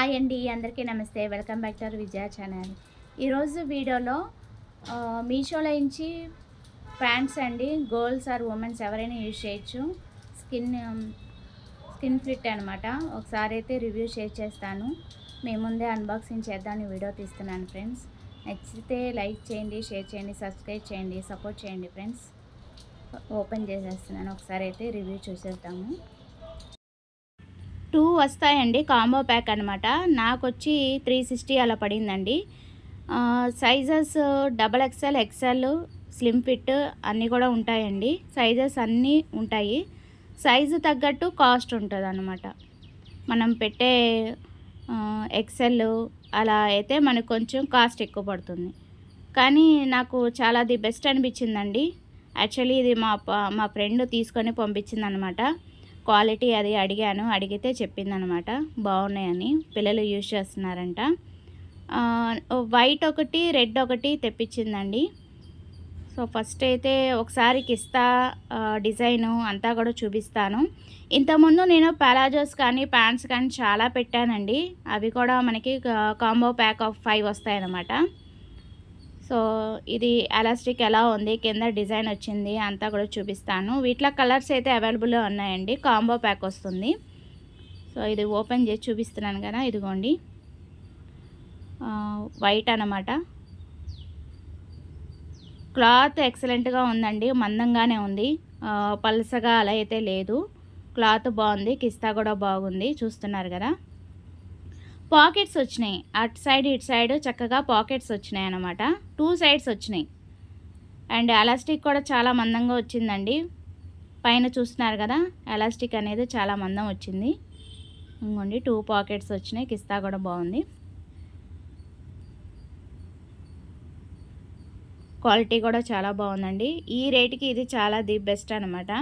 Hi అండి, అందరికీ నమస్తే. Welcome back to our Vijaya channel. ఈరోజు వీడియోలో మీషోలో నుంచి ప్యాంట్స్ అండి. గర్ల్స్ ఆర్ ఉమెన్స్ ఎవరైనా యూజ్ చేయొచ్చు. స్కిన్ ఫిట్ అనమాట. ఒకసారి అయితే రివ్యూ షేర్ చేస్తాను. మీ ముందే అన్బాక్సింగ్ చేద్దామని వీడియో తీస్తున్నాను ఫ్రెండ్స్. నచ్చితే లైక్ చేయండి, షేర్ చేయండి, సబ్స్క్రైబ్ చేయండి, సపోర్ట్ చేయండి ఫ్రెండ్స్. ఓపెన్ చేసేస్తున్నాను. ఒకసారి అయితే రివ్యూ చూసేద్దాము. 2 వస్తాయండి, కాంబో ప్యాక్ అనమాట. నాకు వచ్చి 360 అలా పడిందండి. Sizes XXL, XL, slim fit అన్నీ కూడా ఉంటాయండి. సైజెస్ అన్నీ ఉంటాయి. సైజు తగ్గట్టు కాస్ట్ ఉంటుంది అన్నమాట. మనం పెట్టే XL అలా అయితే మనకు కొంచెం కాస్ట్ ఎక్కువ పడుతుంది. కానీ నాకు చాలా ది బెస్ట్ అనిపించిందండి. యాక్చువల్లీ ఇది మా ఫ్రెండ్ తీసుకొని పంపించింది అనమాట. క్వాలిటీ అది అడిగితే చెప్పిందనమాట బాగున్నాయని. పిల్లలు యూజ్ చేస్తున్నారంట. వైట్ ఒకటి, రెడ్ ఒకటి తెప్పించిందండి. సో ఫస్ట్ అయితే ఒకసారి కిస్తా డిజైను అంతా కూడా చూపిస్తాను. ఇంతకుముందు నేను ప్లాజోస్ కానీ ప్యాంట్స్ కానీ చాలా పెట్టానండి. అవి కూడా మనకి కాంబో ప్యాక్ ఆఫ్ 5 వస్తాయన్నమాట. సో ఇది ఎలాస్టిక్ ఎలా ఉంది, కింద డిజైన్ వచ్చింది అంతా కూడా చూపిస్తాను. వీటిలో కలర్స్ అయితే అవైలబుల్లో ఉన్నాయండి. కాంబో ప్యాక్ వస్తుంది. సో ఇది ఓపెన్ చేసి చూపిస్తున్నాను కదా, ఇదిగోండి. వైట్ అన్నమాట. క్లాత్ ఎక్సలెంట్గా ఉందండి. మందంగానే ఉంది, పలసగా అలా అయితే లేదు. క్లాత్ బాగుంది, కిస్తా కూడా బాగుంది. చూస్తున్నారు కదా. పాకెట్స్ వచ్చినాయి, అటు సైడ్ ఇటు సైడ్ చక్కగా పాకెట్స్ వచ్చినాయి అన్నమాట. 2 సైడ్స్ వచ్చినాయి. అండ్ ఎలాస్టిక్ కూడా చాలా మందంగా వచ్చిందండి. పైన చూస్తున్నారు కదా, ఎలాస్టిక్ అనేది చాలా మందం వచ్చింది. ఇంకోండి 2 పాకెట్స్ వచ్చినాయి. కిస్తా కూడా బాగుంది. క్వాలిటీ కూడా చాలా బాగుందండి. ఈ రేటుకి ఇది చాలా ది బెస్ట్ అనమాట.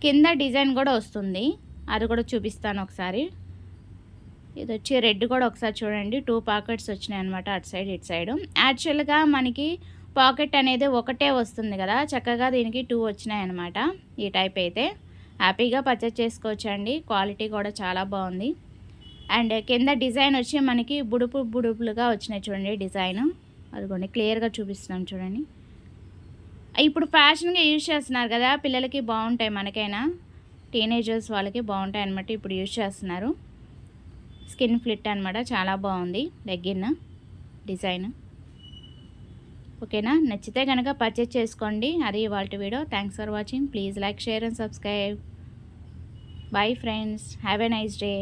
కింద డిజైన్ కూడా వస్తుంది, అది కూడా చూపిస్తాను ఒకసారి. ఇది వచ్చి రెడ్ కూడా ఒకసారి చూడండి. 2 పాకెట్స్ వచ్చినాయి అనమాట, అటు సైడ్ ఇటు సైడ్. యాక్చువల్గా మనకి పాకెట్ అనేది ఒకటే వస్తుంది కదా, చక్కగా దీనికి 2 వచ్చినాయి అనమాట. ఈ టైప్ అయితే హ్యాపీగా పర్చేస్ చేసుకోవచ్చండి. క్వాలిటీ కూడా చాలా బాగుంది. అండ్ కింద డిజైన్ వచ్చి మనకి బుడుపులుగా వచ్చినాయి చూడండి డిజైన్. అదిగోండి క్లియర్గా చూపిస్తున్నాం చూడండి. ఇప్పుడు ఫ్యాషన్గా యూజ్ చేస్తున్నారు కదా, పిల్లలకి బాగుంటాయి, మనకైనా టీనేజర్స్ వాళ్ళకి బాగుంటాయి అన్నమాట. ఇప్పుడు యూజ్ చేస్తున్నారు. స్కిన్ ఫిట్ అనమాట, చాలా బాగుంది లెగ్గిన్ డిజైన్. ఓకేనా, నచ్చితే కనుక పర్చేస్ చేసుకోండి. అది ఇవాల్టి video. Thanks for watching. Please like, share and subscribe. Bye friends, have a nice day.